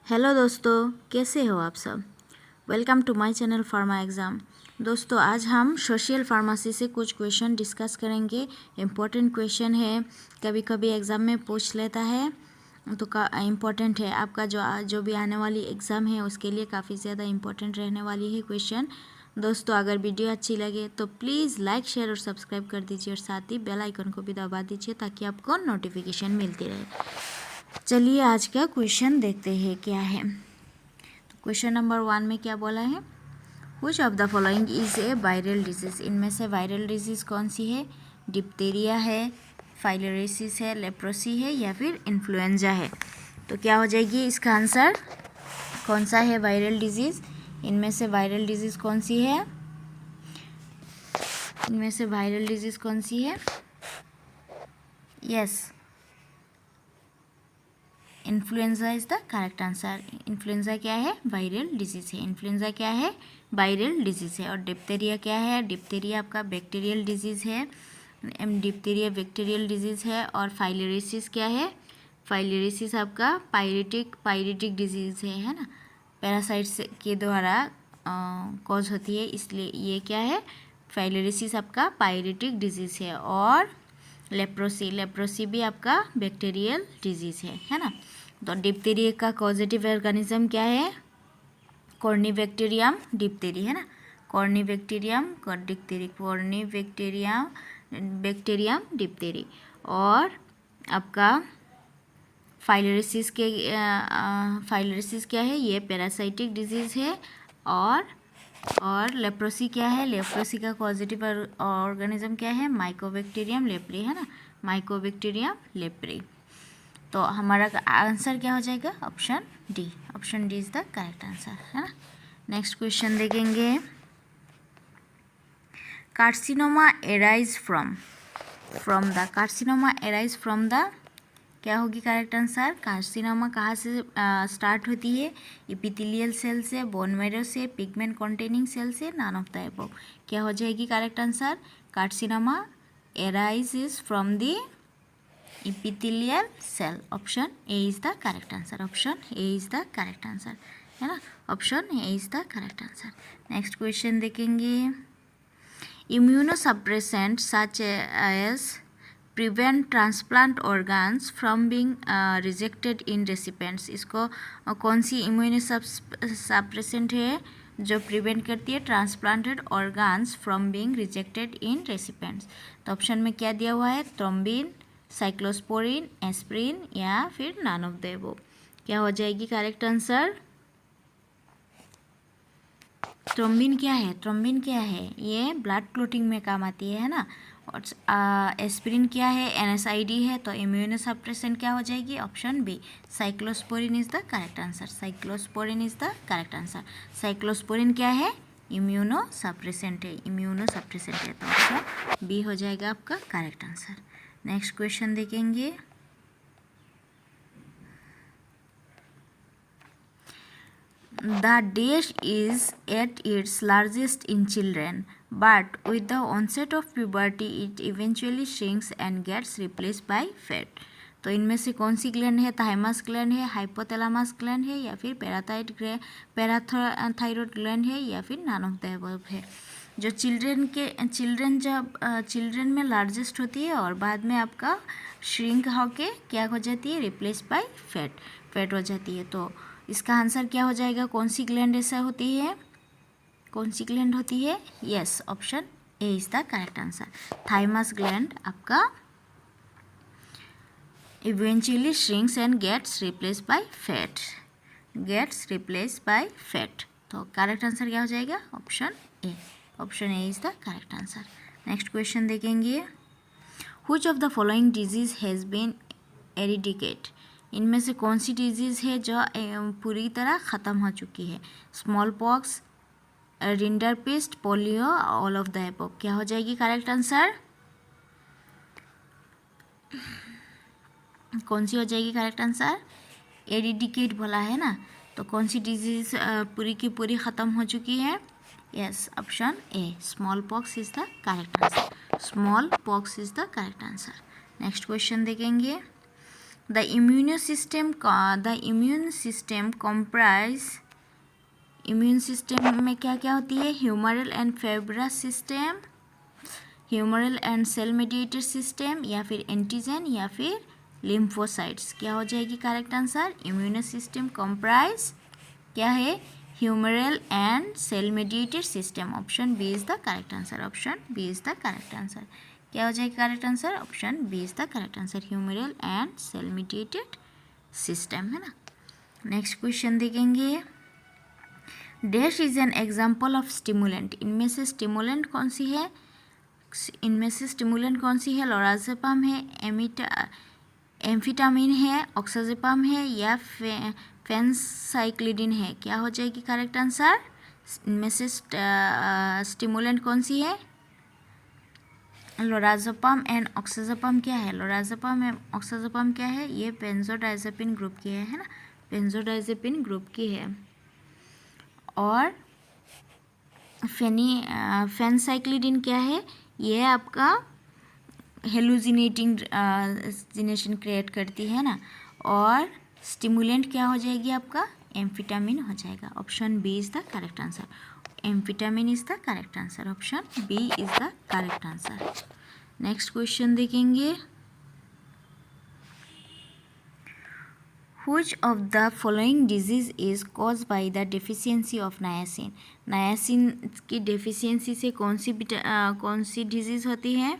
Hello दोस्तों, कैसे हो आप सब। Welcome to my channel pharma exam. दोस्तों, आज हम सोशल फार्मेसी से कुछ क्वेश्चन डिस्कस करेंगे। इम्पोर्टेंट क्वेश्चन है, कभी कभी एग्ज़ाम में पूछ लेता है तो इम्पोर्टेंट है। आपका जो भी आने वाली एग्ज़ाम है उसके लिए काफ़ी ज़्यादा इम्पोर्टेंट रहने वाली है क्वेश्चन। दोस्तों, अगर वीडियो अच्छी लगे तो प्लीज़ लाइक शेयर और सब्सक्राइब कर दीजिए और साथ ही बेल आइकन को भी दबा दीजिए ताकि आपको नोटिफिकेशन मिलती रहे। चलिए आज का क्वेश्चन देखते हैं क्या है। तो क्वेश्चन नंबर 1 में क्या बोला है, which of the following is a viral disease. इनमें से वायरल डिजीज़ कौन सी है। डिप्थीरिया है, फाइलेरियासिस है, लेप्रोसी है या फिर इन्फ्लुएंजा है। तो क्या हो जाएगी इसका आंसर, कौन सा है वायरल डिजीज़। इनमें से वायरल डिजीज़ कौन सी है, इनमें से वायरल डिजीज़ कौन सी है। Yes, influenza is the correct answer. Influenza क्या है, वायरल डिजीज़ है। इन्फ्लुएंजा क्या है, वायरल डिजीज़ है। और डिप्थीरिया क्या है, डिप्थीरिया आपका बैक्टीरियल डिजीज़ है। डिप्थीरिया बैक्टीरियल डिजीज़ है। और फाइलेरियासिस क्या है, फाइलेरियासिस आपका पायरेटिक डिजीज़ है ना, पैरासाइट्स के द्वारा कॉज होती है, इसलिए ये क्या है, फाइलेरियासिस आपका पायरेटिक डिजीज़ है। और लेप्रोसी भी आपका बैक्टीरियल डिजीज़ है ना। तो डिप्थीरिया का कॉजेटिव ऑर्गेनिज्म क्या है, कॉर्नीबैक्टीरियम डिप्थीरी है ना, कॉर्नीबैक्टीरियम बैक्टीरियम डिप्थीरी। और आपका फाइलेरियासिस क्या है, ये पैरासाइटिक डिजीज़ है। और लेप्रोसी क्या है, लेप्रोसी का पॉजिटिव ऑर्गेनिज्म क्या है, माइकोबैक्टीरियम लेप्री है ना, माइकोबैक्टीरियम लेप्री। तो हमारा आंसर क्या हो जाएगा, option D. Option D is the correct answer है ना। नेक्स्ट क्वेश्चन देखेंगे, कार्सिनोमा एराइज फ्रॉम द क्या होगी करेक्ट आंसर। कार्सिनोमा कहाँ से स्टार्ट होती है, एपिथेलियल सेल से, बोन मैरो से, पिगमेंट कंटेनिंग सेल से, नन ऑफ द अबव। क्या हो जाएगी correct answer, carcinoma arise from the epithelial cell. Option A is the correct answer. Option A is the correct answer है ना, option A is the correct answer. Next question देखेंगे, immunosuppressant such as prevent transplant organs from being rejected in recipients. इसको कौन सी immunosuppressant है जो prevent करती है transplanted organs from being rejected in recipients. तो ऑप्शन में क्या दिया हुआ है, थ्रोम्बिन, साइक्लोस्पोरिन, एस्प्रिन या फिर नन ऑफ द अबव। क्या हो जाएगी करेक्ट आंसर, थ्रोम्बिन क्या है, थ्रोम्बिन क्या है, ये ब्लड क्लोटिंग में काम आती है ना। और एस्पिरिन क्या है, एनएसआईडी है। तो इम्यूनोसप्रेसेंट क्या हो जाएगी, option B, cyclosporine is the correct answer. Cyclosporine is the correct answer. Cyclosporine क्या है, इम्यूनोसप्रेसेंट है, इम्यूनोसप्रेसेंट है। तो ऑप्शन बी हो जाएगा आपका करेक्ट आंसर। नेक्स्ट क्वेश्चन देखेंगे, the dish is at its largest in children, but with the onset of puberty it eventually shrinks and gets replaced by fat. तो इनमें से कौन सी ग्लैंड है, थाइमस ग्लैंड है, हाइपोथैलेमस ग्लैंड है या फिर पैराथायरॉयड ग्लैंड है या फिर नन ऑफ द अबव है। जो चिल्ड्रन में लार्जेस्ट होती है और बाद में आपका श्रिंक होके क्या हो जाती है, रिप्लेस बाय फैट हो जाती है। तो इसका आंसर क्या हो जाएगा, कौन सी ग्लैंड ऐसा होती है, कौन सी ग्लैंड होती है। Yes, option A is the correct answer. Thymus gland आपका eventually shrinks and gets replace by fat. तो करेक्ट आंसर क्या हो जाएगा, option A. Option A is the correct answer. Next question देखेंगे, which of the following disease has been eradicate. इनमें से कौन सी disease है जो पूरी तरह ख़त्म हो चुकी है, smallpox, rinderpest, polio, all of the above. क्या हो जाएगी करेक्ट आंसर, कौन सी हो जाएगी करेक्ट आंसर, एरिडिकेट बोला है ना, तो कौन सी डिजीज़ पूरी की पूरी ख़त्म हो चुकी है। Yes, option A, smallpox is the correct answer. Smallpox is the correct answer. Next question देखेंगे, the immune system comprise, immune system में क्या क्या होती है? Humoral and fibrous system, humoral and cell mediated system, या फिर antigen, या फिर लिम्फोसाइट्स। क्या हो जाएगी correct answer? Immune system comprise क्या है? Humoral and cell mediated system. Option B is the correct answer. Option B is the correct answer. क्या हो जाएगा correct answer? Option B is the correct answer, humoral and cell mediated system, है ना। Next question देखेंगे। Dash is an example of stimulant. इनमें से stimulant कौन सी है? लोराज़ेपाम है, एम्फिटामिन है, ऑक्साज़ेपाम है, या फेंसाइक्लिडिन है। क्या हो जाएगी करेक्ट आंसर? इनमें से स्टिमुलेंट कौन सी है? लोराज़ेपाम एंड ऑक्साज़ेपाम क्या है? लोराज़ेपाम एंड ऑक्साज़ेपाम क्या है? ये बेंजोडाइज़ेपिन ग्रुप की है ना, बेंजोडाइज़ेपिन ग्रुप की है। और फेंसाइक्लिडिन क्या है? ये आपका हेलुजिनेटिंग जिनेशन क्रिएट करती है ना। और स्टिमुलेंट क्या हो जाएगी आपका? एम्फिटामिन हो जाएगा। Option B is the correct answer. Amphetamine is the correct answer. Option B is the correct answer. Next question देखेंगे। Which of the following disease is caused by the deficiency of niacin? नायासिन की deficiency से कौन सी disease होती है?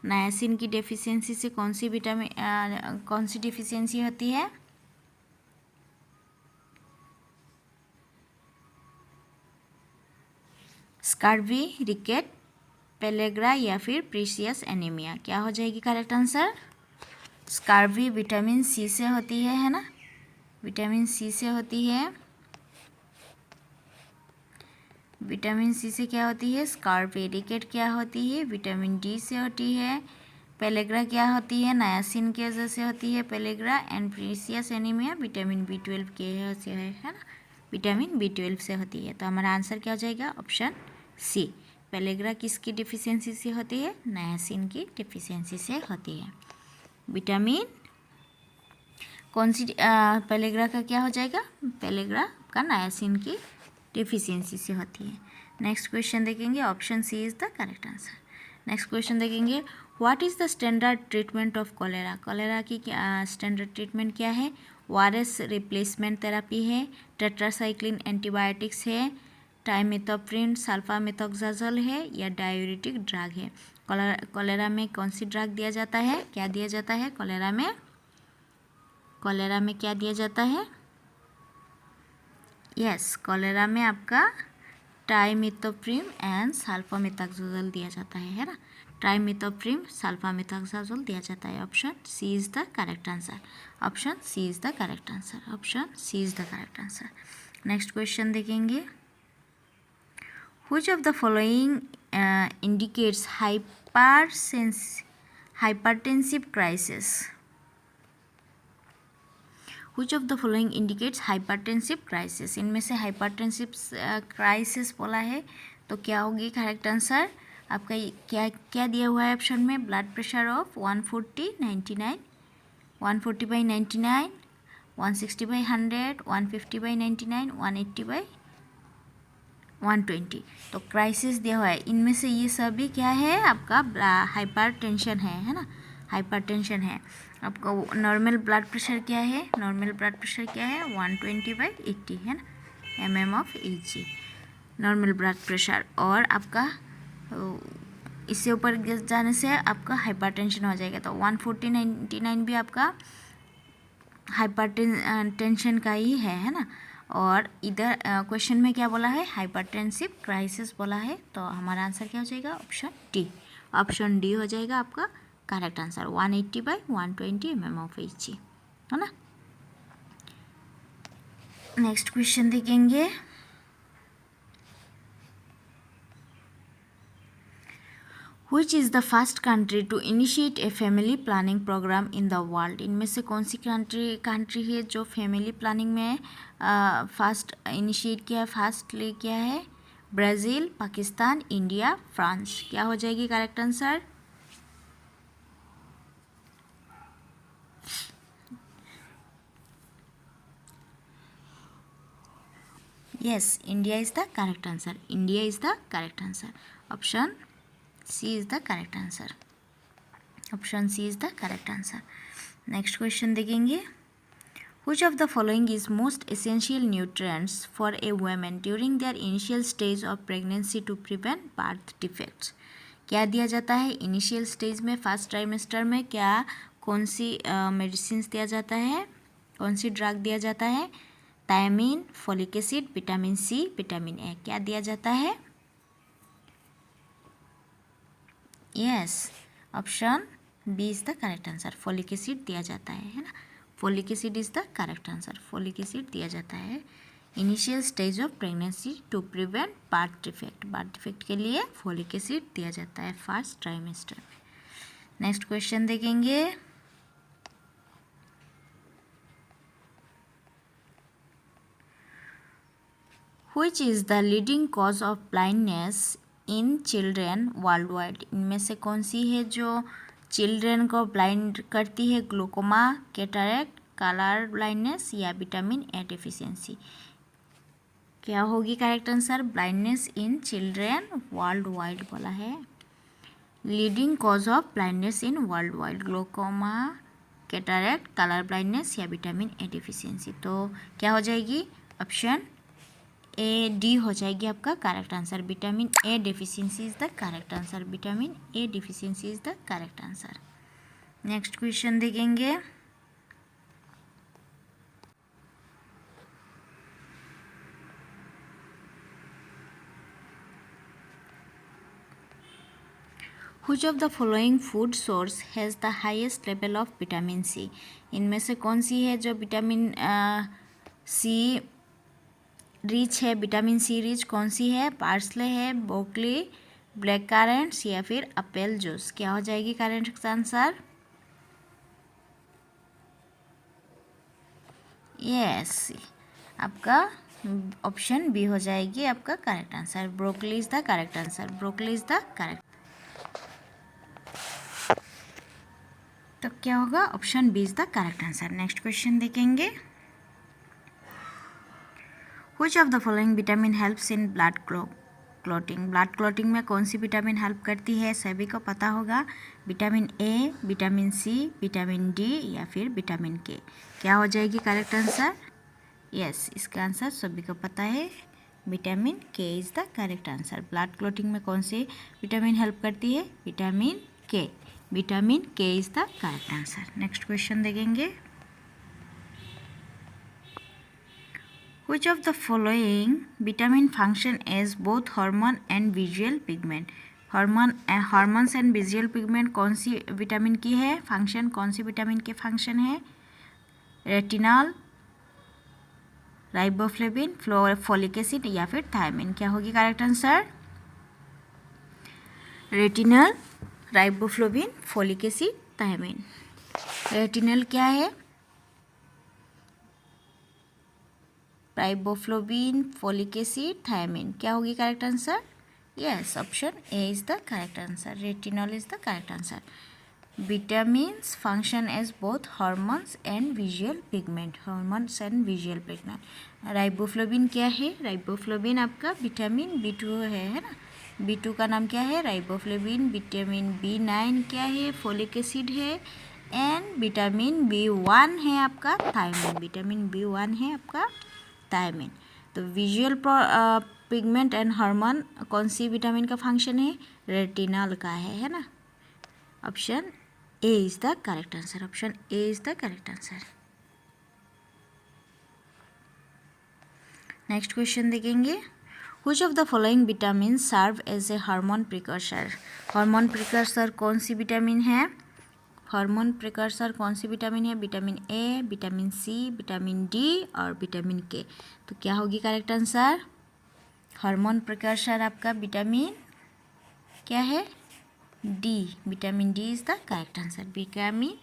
नायासिन की deficiency से कौन सी deficiency होती है? स्कार्वी, रिकेट, पेलेग्रा, या फिर प्रीशियस एनीमिया। क्या हो जाएगी करेक्ट आंसर? स्कार्वी विटामिन सी से होती है ना, विटामिन सी से होती है। विटामिन सी से क्या होती है? स्कार्वी। रिकेट क्या होती है? विटामिन डी से होती है। पेलेग्रा क्या होती है? नायासिन की वजह से होती है pellagra. And precious anaemia vitamin B12 के से है ना, विटामिन B12 से होती है। तो हमारा आंसर क्या हो जाएगा? Option C. पेलेग्रा किसकी डिफिशियंसी से होती है? नायासिन की डिफिशियंसी से होती है। विटामिन कौन सी पेलेग्रा का क्या हो जाएगा? पेलेग्रा का नायासिन की डिफिशियंसी से होती है। नेक्स्ट क्वेश्चन देखेंगे। Option C is the correct answer. Next question देखेंगे। What is the standard treatment of cholera? Cholera की क्या स्टैंडर्ड ट्रीटमेंट क्या है? ORS रिप्लेसमेंट थेरापी है, टेट्रासाइक्लिन एंटीबायोटिक्स है, टाइमेथोप्रिन सल्फामेथोक्साजोल है, या डायूरेटिक ड्रग है। कॉलेरा में कौन सी ड्रग दिया जाता है? क्या दिया जाता है कॉलेरा में क्या दिया जाता है? यस, कॉलेरा में आपका टाइमेथोप्रिन एंड सल्फामेथोक्साजोल दिया जाता है ना। टाइमेथोप्रिन सल्फामेथोक्साजोल दिया जाता है। Option C is the correct answer. Option C is the correct answer. Option C is the correct answer. Next question देखेंगे। Which of the following indicates hypertensive crisis? Which of the following indicates hypertensive crisis? इनमें से hypertensive crisis बोला है तो क्या होगी correct answer? आपका क्या क्या दिया हुआ है ऑप्शन में? Blood pressure of 140/99, 140/99, 160/100, 150/99, 180/120। तो क्राइसिस दिया हुआ है। इनमें से ये सभी क्या है? आपका हाइपरटेंशन है ना, हाइपरटेंशन है। आपका नॉर्मल ब्लड प्रेशर क्या है? नॉर्मल ब्लड प्रेशर क्या है? 120/80 है ना, mmHg नॉर्मल ब्लड प्रेशर। और आपका इससे ऊपर जाने से आपका हाइपरटेंशन हो जाएगा। तो 140/99 भी आपका हाइपरटेंशन का ही है ना। और इधर क्वेश्चन में क्या बोला है? हाइपरटेंसिव क्राइसिस बोला है। तो हमारा आंसर क्या हो जाएगा? Option D. ऑप्शन डी हो जाएगा आपका करेक्ट आंसर। 180/120 mmHg है ना। नेक्स्ट क्वेश्चन देखेंगे। Which is the first country to initiate a family planning program in the world? इनमें से कौन सी कंट्री है जो फैमिली प्लानिंग में फर्स्ट इनिशिएट किया, फर्स्ट ले किया है? Brazil, Pakistan, India, France. क्या हो जाएगी correct answer? Yes, India is the correct answer, India is the correct answer. Option C is the correct answer, option C is the correct answer. Next question देखेंगे, Which of the following is most essential nutrients for a woman during their initial stage of pregnancy to prevent birth defects? क्या दिया जाता है initial stage में, first trimester में? क्या कौन सी medicine दिया जाता है, कौन सी ड्रग दिया जाता है? Thiamine, folic acid, vitamin C, vitamin A, क्या दिया जाता है? Yes, option B is the correct answer, folic acid दिया जाता है ना। Folic acid is the correct answer, folic acid दिया जाता है initial stage of pregnancy to prevent birth defect, birth defect के लिए फोलिक एसिड दिया जाता है फर्स्ट ट्राइमेस्टर में। नेक्स्ट क्वेश्चन देखेंगे, which is the leading cause of blindness in children world wide? इनमें से कौन सी है जो चिल्ड्रेन को ब्लाइंड करती है? ग्लूकोमा, कैटरैक्ट, कलर ब्लाइंडनेस या विटामिन ए डेफिशिएंसी? क्या होगी correct answer? Blindness in children world wide बोला है। Leading cause of blindness in world wide, glaucoma, cataract, colour blindness या विटामिन ए डेफिशिएंसी। तो क्या हो जाएगी? ऑप्शन ए डी हो जाएगी आपका correct answer, vitamin A deficiency is the correct answer, vitamin A deficiency is the correct answer. Next question देखेंगे, Which of the following food source has the highest level of vitamin C? इनमें से कौन सी है जो vitamin C rich है, vitamin C rich कौन सी है? पार्सले है, ब्रोकली, ब्लैक करेंट्स या फिर एप्पल जूस? क्या हो जाएगी करेक्ट आंसर? यस, आपका ऑप्शन बी हो जाएगी आपका correct answer, broccoli is the correct answer, broccoli is the correct. तो क्या होगा? Option B is the correct answer. Next question देखेंगे, Which of the following vitamin helps in blood clotting? Blood clotting में कौन सी विटामिन हेल्प करती है? सभी को पता होगा, vitamin A, vitamin C, vitamin D या फिर विटामिन के? क्या हो जाएगी करेक्ट आंसर? यस, इसका आंसर सभी को पता है, vitamin K is the correct answer. Blood clotting में कौन सी विटामिन हेल्प करती है? विटामिन के, vitamin K is the correct answer. Next question देखेंगे, Which of the following vitamin function as both hormone and visual pigment? Hormones and visual pigment कौन सी vitamin की है फंक्शन? कौन सी विटामिन के फंक्शन है? रेटिनॉल, राइबोफ्लेविन, फोलिक एसिड या फिर थायमिन? क्या होगी correct answer? Retinal, riboflavin, folic acid, thiamine. Retinal क्या है? Riboflavin, folic acid, thiamine. क्या होगी correct answer? Yes, option A is the correct answer, retinol is the correct answer. Vitamins function as both hormones and visual pigment, hormones and visual pigment. Riboflavin क्या है? Riboflavin आपका vitamin B2 है ना। B2 का नाम क्या है? Riboflavin. Vitamin B9 क्या है? फोलिक एसिड है। एंड विटामिन B1 है आपका थायमिन, विटामिन B1 है आपका थायमिन। तो विजुअल पिगमेंट एंड हार्मोन कौन सी विटामिन का फंक्शन है? रेटिनॉल का है ना। Option A is the correct answer, option A is the correct answer. Next question देखेंगे, Which of the following vitamins serve as a hormone precursor? Hormone precursor कौन सी विटामिन है? हार्मोन प्रिकर्सर कौन सी विटामिन है? Vitamin A, vitamin C, vitamin D और vitamin K. तो क्या होगी करेक्ट आंसर? हार्मोन प्रिकर्सर आपका विटामिन क्या है? D, vitamin D is the correct answer, vitamin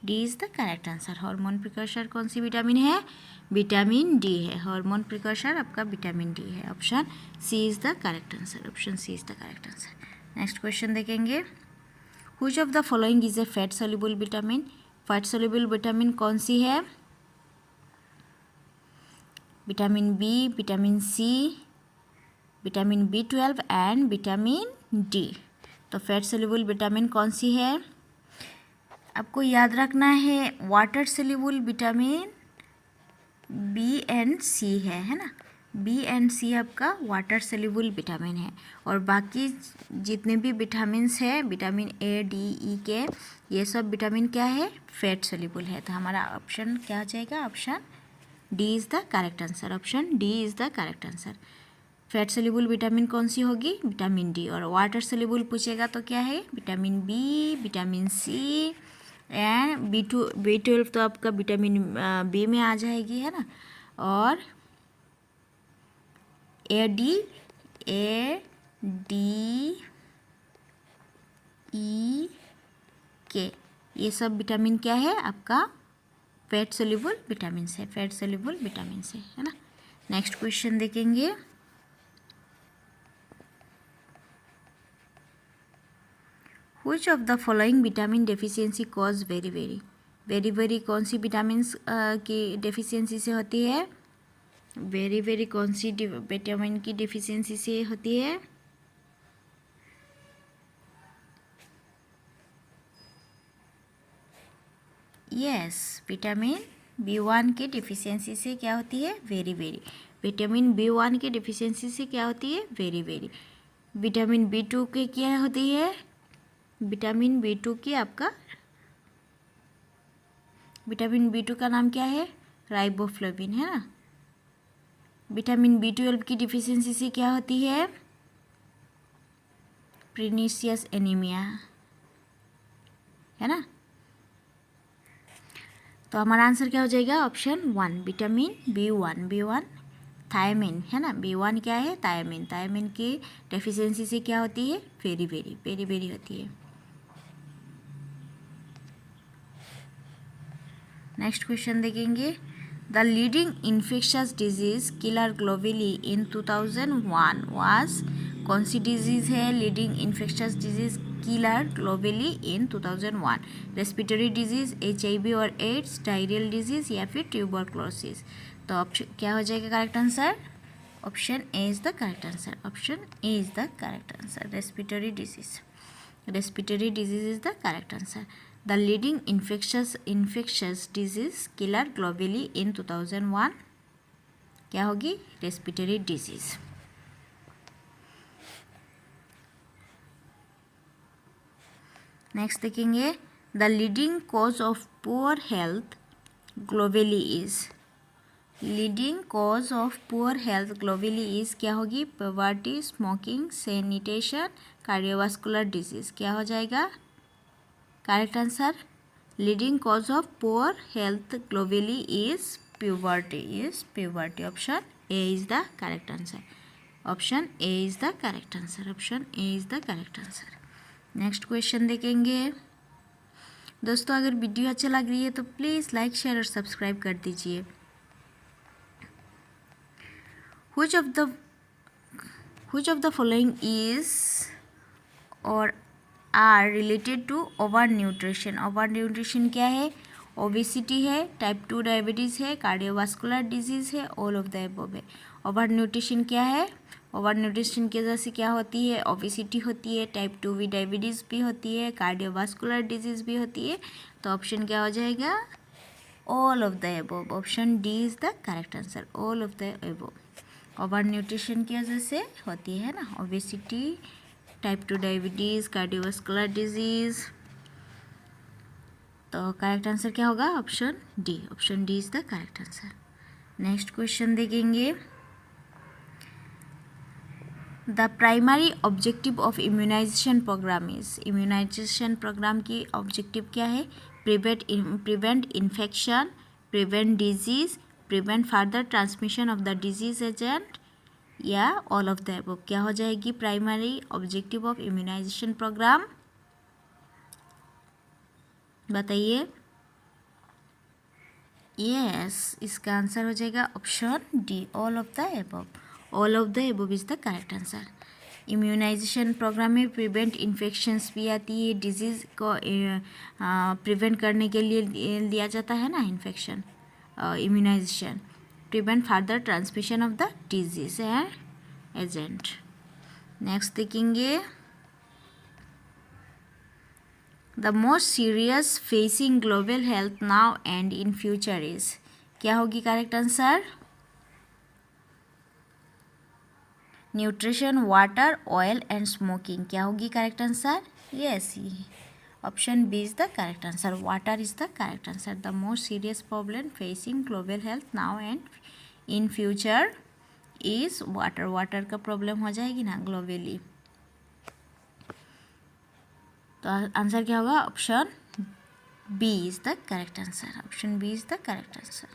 D is the correct answer. Hormone precursor कौन सी विटामिन है? विटामिन डी है, हार्मोन प्रिकर्सर आपका विटामिन डी है। Option C is the correct answer, option C is the correct answer. Next question देखेंगे, Which of the following is a fat soluble vitamin? Fat soluble vitamin कौन सी है? Vitamin B, vitamin C, vitamin B12 and vitamin D. तो fat soluble vitamin कौन सी है? आपको याद रखना है water soluble vitamin B and C है ना। बी एंड सी आपका वाटर सोल्यूबल विटामिन है, और बाकी जितने भी विटामिन्स है विटामिन ए, डी, ई के, ये सब विटामिन क्या है? फैट सोल्यूबल है। तो हमारा ऑप्शन क्या हो जाएगा? Option D is the correct answer. Option D is the correct answer. Fat soluble vitamin कौन सी होगी? Vitamin D. और वाटर सोल्यूबल पूछेगा तो क्या है? Vitamin B, vitamin C and B12 तो आपका विटामिन बी में आ जाएगी, है ना। और ए डी ई के, ये सब विटामिन क्या है? आपका फैट सोल्यूबल विटामिन से, फैट सोल्यूबल विटामिन से, है ना। नेक्स्ट क्वेश्चन देखेंगे। Which of the following vitamin deficiency cause very कौन सी विटामिन की डेफिशिएंसी से होती है? very कौन सी विटामिन की डेफिशिएंसी से होती है? यस, विटामिन B1 के डिफिशियंसी से क्या होती है? वेरी विटामिन B1 के डिफिशियंसी से क्या होती है? वेरी विटामिन B2 के क्या होती है? विटामिन B2 की आपका विटामिन B2 का नाम क्या है? राइबोफ्लेविन, है ना। विटामिन B12 की डिफिशियंसी से क्या होती है? प्रिनिशियस एनीमिया, है ना। तो हमारा आंसर क्या हो जाएगा? ऑप्शन 1 विटामिन B1 थायमिन, है ना। B1 क्या है? थायमिन की डेफिशिएंसी से क्या होती है? वेरी होती है। नेक्स्ट क्वेश्चन देखेंगे। The leading infectious disease killer globally in 2001 was, कौन सी डिजीज है leading infectious disease killer globally इन 2001? रेस्पिरेटरी डिजीज, HIV और एड्स, डायरियल डिजीज या फिर ट्यूबरक्लोसिस? तो ऑप्शन क्या हो जाएगा correct answer? Option A is the correct answer. Option A is the correct answer. Respiratory disease is the correct answer. The leading infectious disease killer globally in 2001 क्या होगी? Respiratory disease. Next देखेंगे। The leading cause of poor health globally is, leading cause of poor health globally is क्या होगी? Poverty, smoking, sanitation, cardiovascular disease. क्या हो जाएगा correct answer? Leading cause of poor health globally is puberty. Option A is the correct answer. Option A is the correct answer. Option A is the correct answer. Next question देखेंगे। दोस्तों अगर video अच्छा लग रही है तो please like, share और subscribe कर दीजिए। Which of the following is or are related to over nutrition क्या है? ओबेसिटी है, टाइप 2 डायबिटीज़ है, कार्डियोवास्कुलर डिजीज़ है, ऑल ऑफ द अबव है। ओवर न्यूट्रिशन क्या है? ओवर न्यूट्रिशन की वजह से क्या होती है? ओबेसिटी होती है, टाइप 2 भी डायबिटीज़ भी होती है, कार्डियोवास्कुलर डिजीज़ भी होती है। तो ऑप्शन क्या हो जाएगा? All of the above. Option D is the correct answer. All of the above over nutrition की वजह से होती है ना। Obesity, type 2 diabetes, cardiovascular disease. तो करेक्ट आंसर क्या होगा? Option D. Option D is the correct answer. Next question देखेंगे। The primary objective of immunization programme is, immunization programme की ऑब्जेक्टिव क्या है? Prevent infection, prevent disease, prevent further transmission of the disease agent या all of the above. क्या हो जाएगी primary objective of immunization program? बताइए। Yes, इसका answer हो जाएगा option D, all of the above. All of the above is the correct answer. Immunization program में prevent infections भी आती है, डिजीज़ को प्रिवेंट करने के लिए लिया जाता है ना infection, immunization. prevent further transmission of the disease and agent. Next देखेंगे the most serious facing global health now and in future is, क्या होगी correct answer? Nutrition, water, oil and smoking, क्या होगी correct answer? Yes, option B is the correct answer, water is the correct answer. The most serious problem facing global health now and in future is water. Water का problem हो जाएगी ना globally. तो answer क्या होगा? Option B is the correct answer. Option B is the correct answer.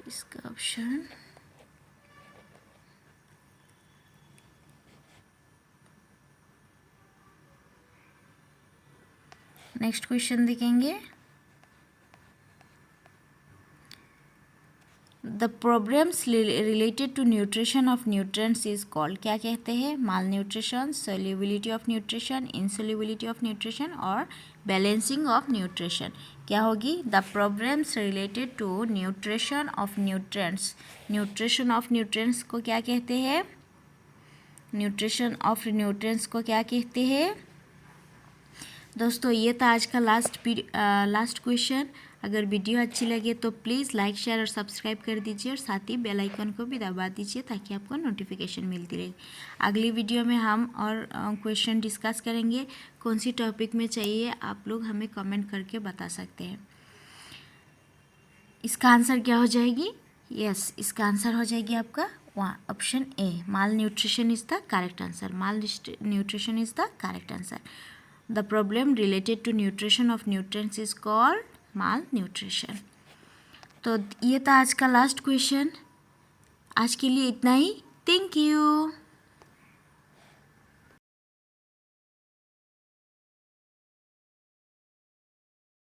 इसका option next question देखेंगे. The problems related to nutrition of nutrients is called, क्या कहते हैं? Malnutrition, solubility of nutrition, insolubility of nutrition और balancing of nutrition. क्या होगी? The problems related to nutrition of nutrients. Nutrition of nutrients को क्या कहते हैं? न्यूट्रिशन ऑफ न्यूट्रिएंट्स को क्या कहते हैं? दोस्तों ये था आज का लास्ट क्वेश्चन. अगर वीडियो अच्छी लगे तो प्लीज़ लाइक, शेयर और सब्सक्राइब कर दीजिए और साथ ही बेल आइकन को भी दबा दीजिए ताकि आपको नोटिफिकेशन मिलती रहे. अगली वीडियो में हम और क्वेश्चन डिस्कस करेंगे. कौन सी टॉपिक में चाहिए आप लोग हमें कमेंट करके बता सकते हैं. इसका आंसर क्या हो जाएगी? यस, इसका आंसर हो जाएगी आपका option A, mall nutrition is the correct answer. Mall nutrition is the correct answer. The problem related to nutrition of nutrients is called malnutrition. तो ये था आज का लास्ट क्वेश्चन. आज के लिए इतना ही. Thank you.